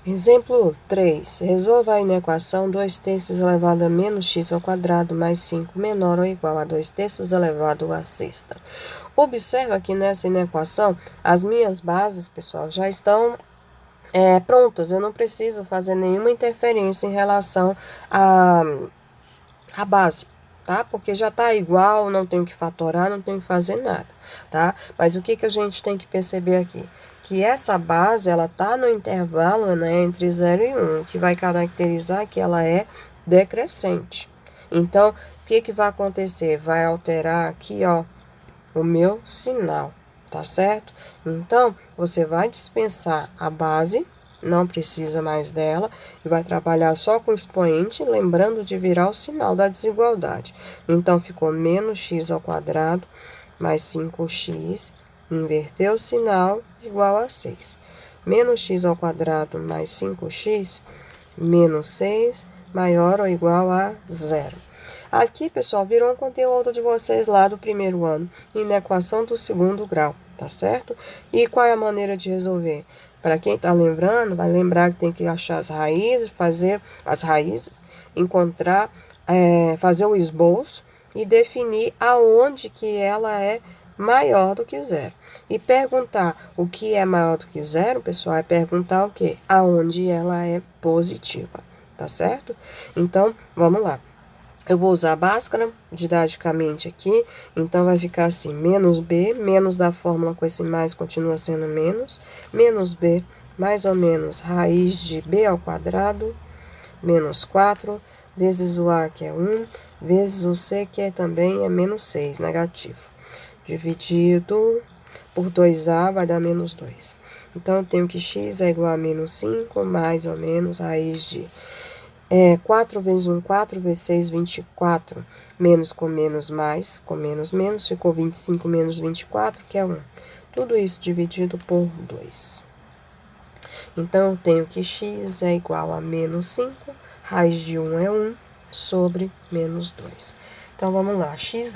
Exemplo 3. Resolva a inequação 2/3 elevado a menos x ao quadrado mais 5 menor ou igual a 2/3 elevado à sexta. Observa que nessa inequação, as minhas bases, pessoal, já estão prontas. Eu não preciso fazer nenhuma interferência em relação à base, tá? Porque já tá igual, não tenho que fatorar, não tenho que fazer nada, tá? Mas o que a gente tem que perceber aqui? Que essa base, ela tá no intervalo, né, entre 0 e 1, que vai caracterizar que ela é decrescente. Então, o que vai acontecer? Vai alterar aqui, ó, o meu sinal, tá certo? Então, você vai dispensar a base, não precisa mais dela, e vai trabalhar só com o expoente, lembrando de virar o sinal da desigualdade. Então, ficou menos x ao quadrado mais 5x, inverter o sinal, igual a 6. Menos x ao quadrado mais 5x, menos 6, maior ou igual a 0. Aqui, pessoal, virou um conteúdo de vocês lá do primeiro ano, inequação do segundo grau, tá certo? E qual é a maneira de resolver? Para quem está lembrando, vai lembrar que tem que achar as raízes, fazer as raízes, encontrar, fazer o esboço e definir aonde que ela é maior do que zero. E perguntar o que é maior do que zero, pessoal, é perguntar o quê? Aonde ela é positiva, tá certo? Então, vamos lá. Eu vou usar a Bhaskara didaticamente aqui, então vai ficar assim, menos b, menos da fórmula com esse mais continua sendo menos b, mais ou menos raiz de b ao quadrado, menos 4, vezes o a, que é 1, vezes o c, que também é menos 6, negativo. Dividido por 2a vai dar menos 2. Então, eu tenho que x é igual a menos 5, mais ou menos raiz de 4 vezes 1, 4 vezes 6, 24. Menos com menos, mais com menos, menos. Ficou 25 menos 24, que é 1. Tudo isso dividido por 2. Então, eu tenho que x é igual a menos 5. Raiz de 1 é 1 sobre menos 2. Então, vamos lá. X'.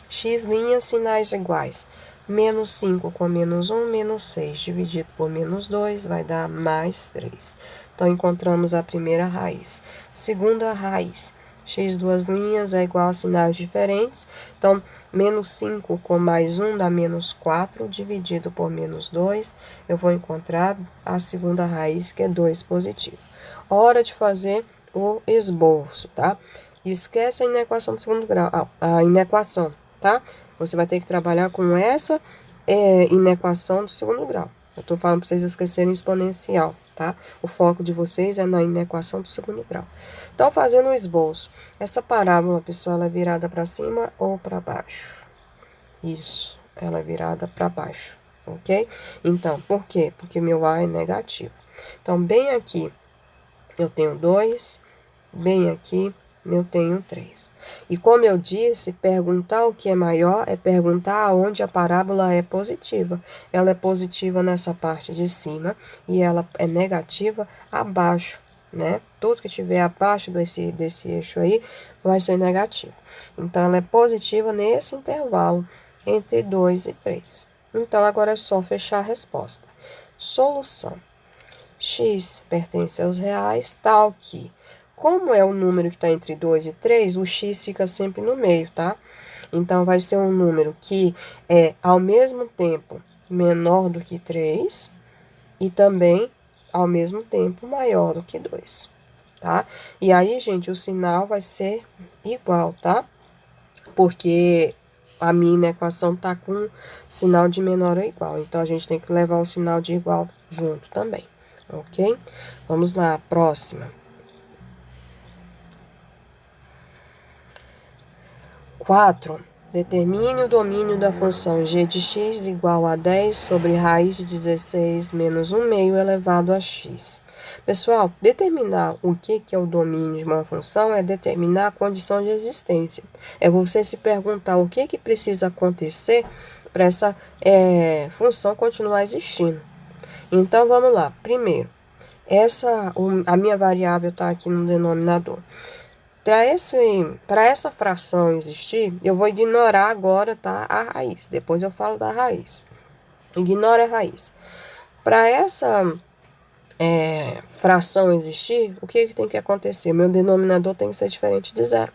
X', sinais iguais. Menos 5 com menos 1, menos 6, dividido por menos 2, vai dar mais 3. Então, encontramos a primeira raiz. Segunda raiz. X duas linhas é igual a sinais diferentes. Então, menos 5 com mais 1 dá menos 4, dividido por menos 2. Eu vou encontrar a segunda raiz, que é 2 positivo. Hora de fazer o esboço, tá? Esquece a inequação do segundo grau, a inequação, tá? Você vai ter que trabalhar com essa inequação do segundo grau. Eu estou falando para vocês esquecerem exponencial, tá? O foco de vocês é na inequação do segundo grau. Então, fazendo um esboço. Essa parábola, pessoal, ela é virada para cima ou para baixo? Isso, ela é virada para baixo, ok? Então, por quê? Porque meu A é negativo. Então, bem aqui, eu tenho 2, bem aqui, eu tenho 3. E como eu disse, perguntar o que é maior é perguntar aonde a parábola é positiva. Ela é positiva nessa parte de cima e ela é negativa abaixo, né? Tudo que tiver abaixo desse eixo aí vai ser negativo. Então, ela é positiva nesse intervalo entre 2 e 3. Então, agora é só fechar a resposta. Solução. X pertence aos reais, tal que, como é o número que está entre 2 e 3, o x fica sempre no meio, tá? Então, vai ser um número que é, ao mesmo tempo, menor do que 3 e também, ao mesmo tempo, maior do que 2, tá? E aí, gente, o sinal vai ser igual, tá? Porque a minha equação tá com sinal de menor ou igual. Então, a gente tem que levar o sinal de igual junto também, ok? Vamos lá, próxima. 4. Determine o domínio da função g de x igual a 10 sobre raiz de 16 menos 1 meio elevado a x. Pessoal, determinar o que é o domínio de uma função é determinar a condição de existência. É você se perguntar o que precisa acontecer para essa função continuar existindo. Então, vamos lá. Primeiro, a minha variável está aqui no denominador. Para essa fração existir, eu vou ignorar agora, tá, a raiz. Depois eu falo da raiz. Ignora a raiz. Para essa fração existir, o que tem que acontecer? Meu denominador tem que ser diferente de zero.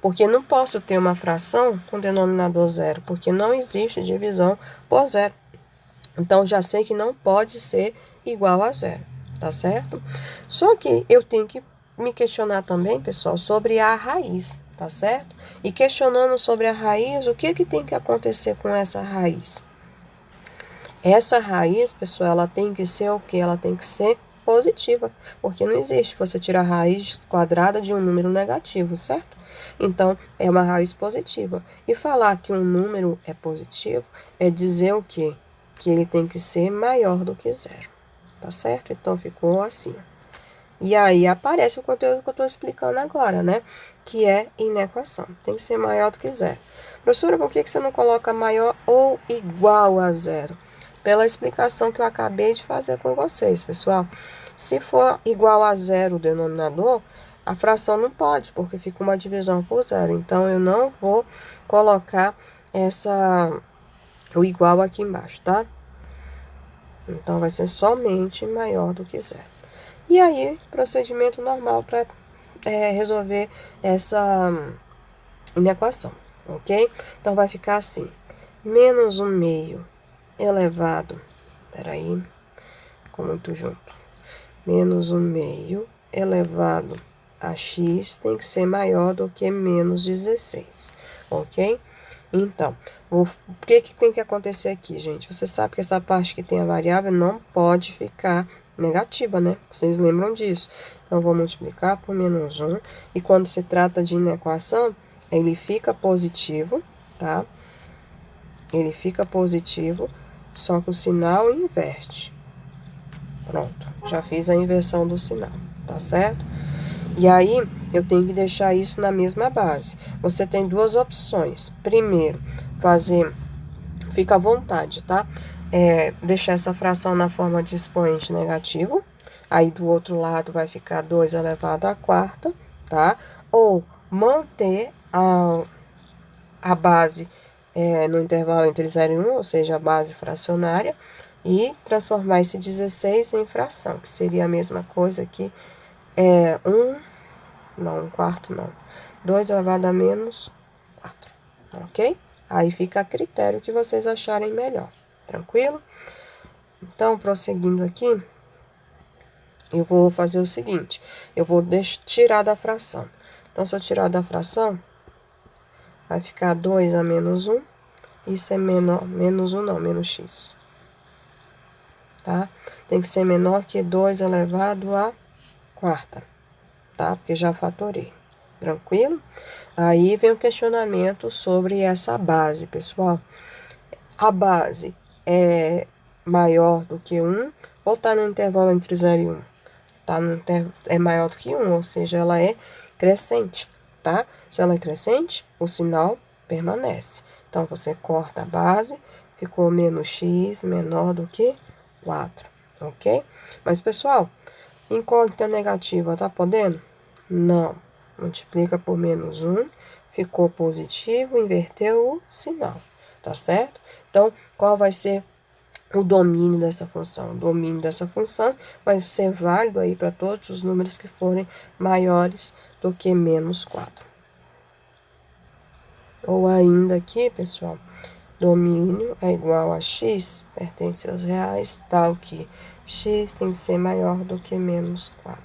Porque não posso ter uma fração com denominador zero, porque não existe divisão por zero. Então, já sei que não pode ser igual a zero, tá certo? Só que eu tenho que me questionar também, pessoal, sobre a raiz, tá certo? E questionando sobre a raiz, o que tem que acontecer com essa raiz? Essa raiz, pessoal, ela tem que ser o quê? Ela tem que ser positiva, porque não existe você tirar a raiz quadrada de um número negativo, certo? Então, é uma raiz positiva. E falar que um número é positivo é dizer o quê? Que ele tem que ser maior do que zero, tá certo? Então, ficou assim. E aí aparece o conteúdo que eu estou explicando agora, né? Que é inequação. Tem que ser maior do que zero. Professora, por que você não coloca maior ou igual a zero? Pela explicação que eu acabei de fazer com vocês, pessoal. Se for igual a zero o denominador, a fração não pode, porque fica uma divisão por zero. Então, eu não vou colocar o igual aqui embaixo, tá? Então, vai ser somente maior do que zero. E aí, procedimento normal para resolver essa inequação, ok? Então, vai ficar assim, menos 1/2 elevado, peraí, ficou muito junto, menos 1/2 elevado a x tem que ser maior do que menos 16, ok? Então, o que tem que acontecer aqui, gente? Você sabe que essa parte que tem a variável não pode ficar negativa, né? Vocês lembram disso? Então, vou multiplicar por menos 1. E quando se trata de inequação, ele fica positivo, tá? Ele fica positivo, só que o sinal inverte. Pronto, já fiz a inversão do sinal, tá certo? E aí, eu tenho que deixar isso na mesma base. Você tem duas opções. Primeiro, fica à vontade, tá? Deixar essa fração na forma de expoente negativo. Aí, do outro lado, vai ficar 2 elevado à quarta, tá? Ou manter a base no intervalo entre 0 e 1, ou seja, a base fracionária, e transformar esse 16 em fração, que seria a mesma coisa que 1 quarto não, 2 elevado a menos 4, ok? Aí fica a critério que vocês acharem melhor, tranquilo? Então, prosseguindo aqui, eu vou fazer o seguinte, eu vou tirar da fração. Então, se eu tirar da fração, vai ficar 2 a menos 1, isso é menos 1 não, menos x, tá? Tem que ser menor que 2 elevado a quarta, tá? Porque já fatorei. Tranquilo? Aí vem o questionamento sobre essa base, pessoal. A base é maior do que 1 ou está no intervalo entre 0 e 1? É maior do que 1, ou seja, ela é crescente, tá? Se ela é crescente, o sinal permanece. Então, você corta a base, ficou menos x menor do que 4, ok? Mas, pessoal, incógnita negativa, tá podendo? Não. Multiplica por menos 1, ficou positivo, inverteu o sinal, tá certo? Então, qual vai ser o domínio dessa função? O domínio dessa função vai ser válido aí para todos os números que forem maiores do que menos 4. Ou ainda aqui, pessoal, domínio é igual a x, pertence aos reais, tal que x tem que ser maior do que menos 4,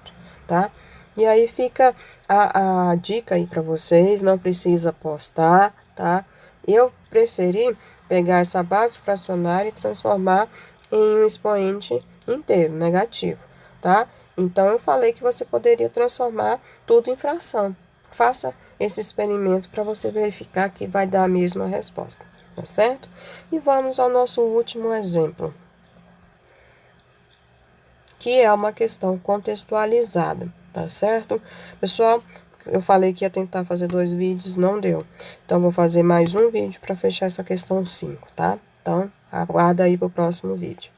tá? E aí fica a dica aí para vocês, não precisa apostar, tá? Eu preferi pegar essa base fracionária e transformar em um expoente inteiro, negativo, tá? Então, eu falei que você poderia transformar tudo em fração. Faça esse experimento para você verificar que vai dar a mesma resposta, tá certo? E vamos ao nosso último exemplo, que é uma questão contextualizada, tá certo? Pessoal, eu falei que ia tentar fazer 2 vídeos, não deu. Então, vou fazer mais um vídeo para fechar essa questão 5, tá? Então, aguarda aí pro próximo vídeo.